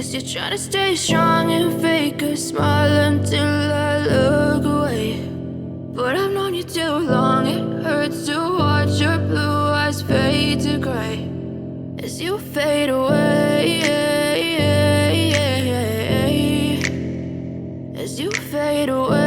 Guess you're trying to stay strong and fake a smile until I look away. But I've known you too long, it hurts to watch your blue eyes fade to gray as you fade away, as you fade away.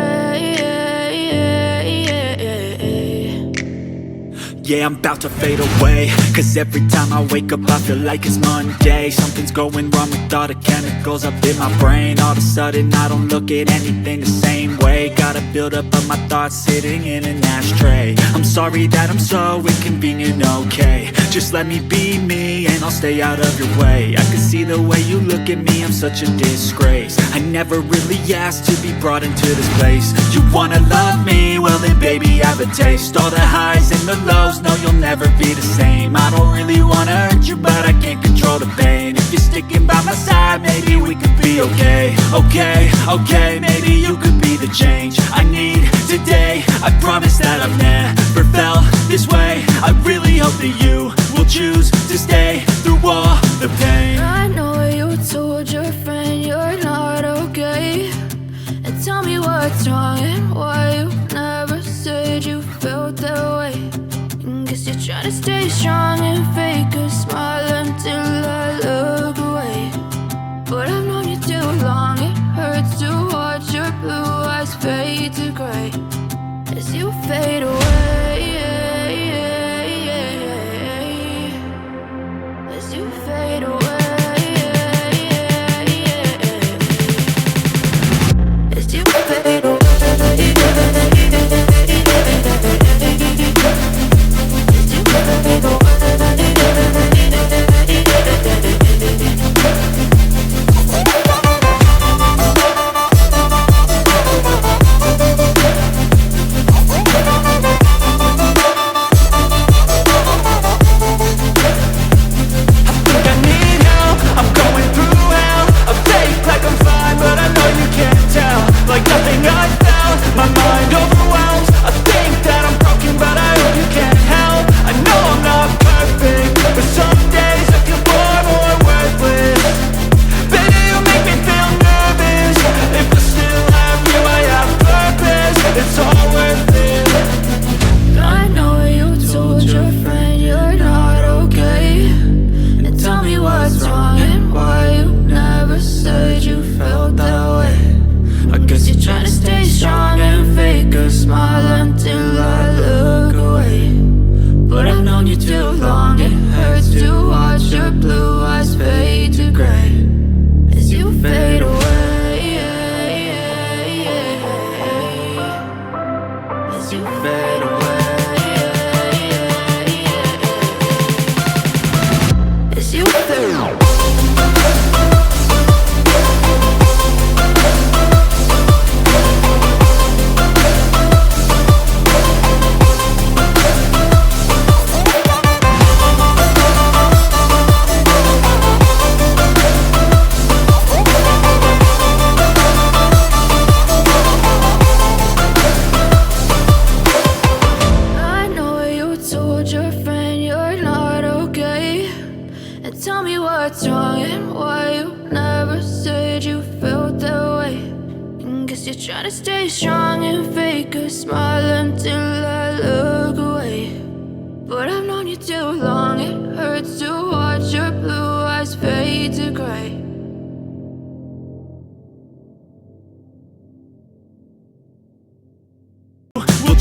Yeah, I'm about to fade away, cause every time I wake up I feel like it's Monday. Something's going wrong with all the chemicals up in my brain. All of a sudden I don't look at anything the same way. Gotta build up of my thoughts sitting in an ashtray. I'm sorry that I'm so inconvenient, okay. Just let me be me and I'll stay out of your way. I can see the way you look at me, I'm such a disgrace. I never really asked to be brought into this place. You wanna love me? Well then baby I have a taste. All the highs and the lows, no you'll never be the same. I don't really wanna hurt you but I can't control the pain. If you're sticking by my side maybe we could be okay. Okay, maybe you could be the change I need today. I promise that I've never felt this way. I really hope that you will choose to stay through all the pain. I know you told your friend you're not okay, and tell me what's wrong and why you never said you felt that way. Guess you're trying to stay strong and fake a smile until I look away. But I've known you too long, it hurts to watch your blue eyes fade to gray as you fade away, as you fade away, as you fade away.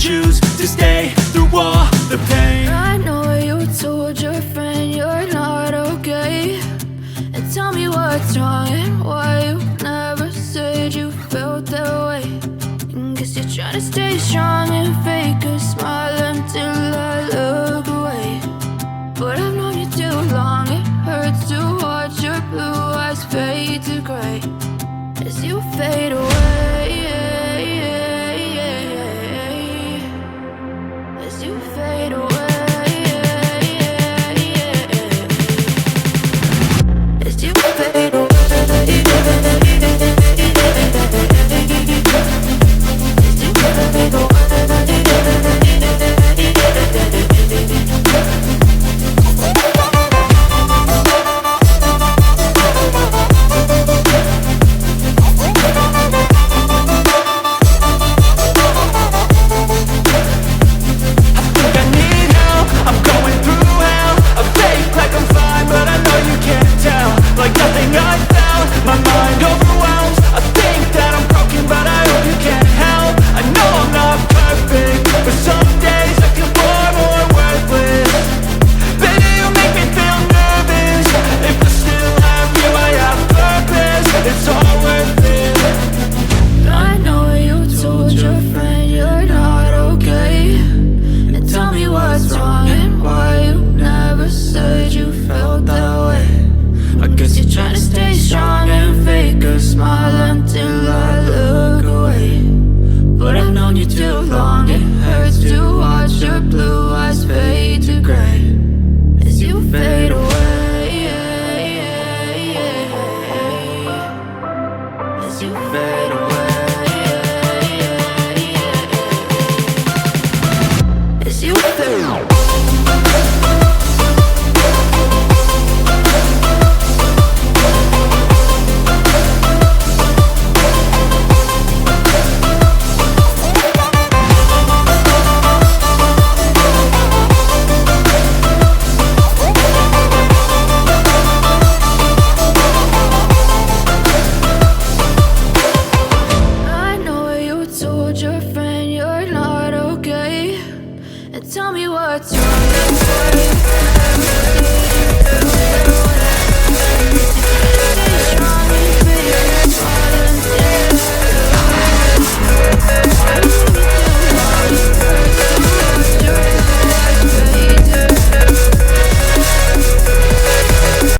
Choose to stay through all the pain. I know you told your friend you're not okay, and tell me what's wrong and why you never said you felt that way. Guess you're trying to stay strong and fake a smile until I look away. But I've known you too long, it hurts to watch your blue eyes fade to gray as you fade away.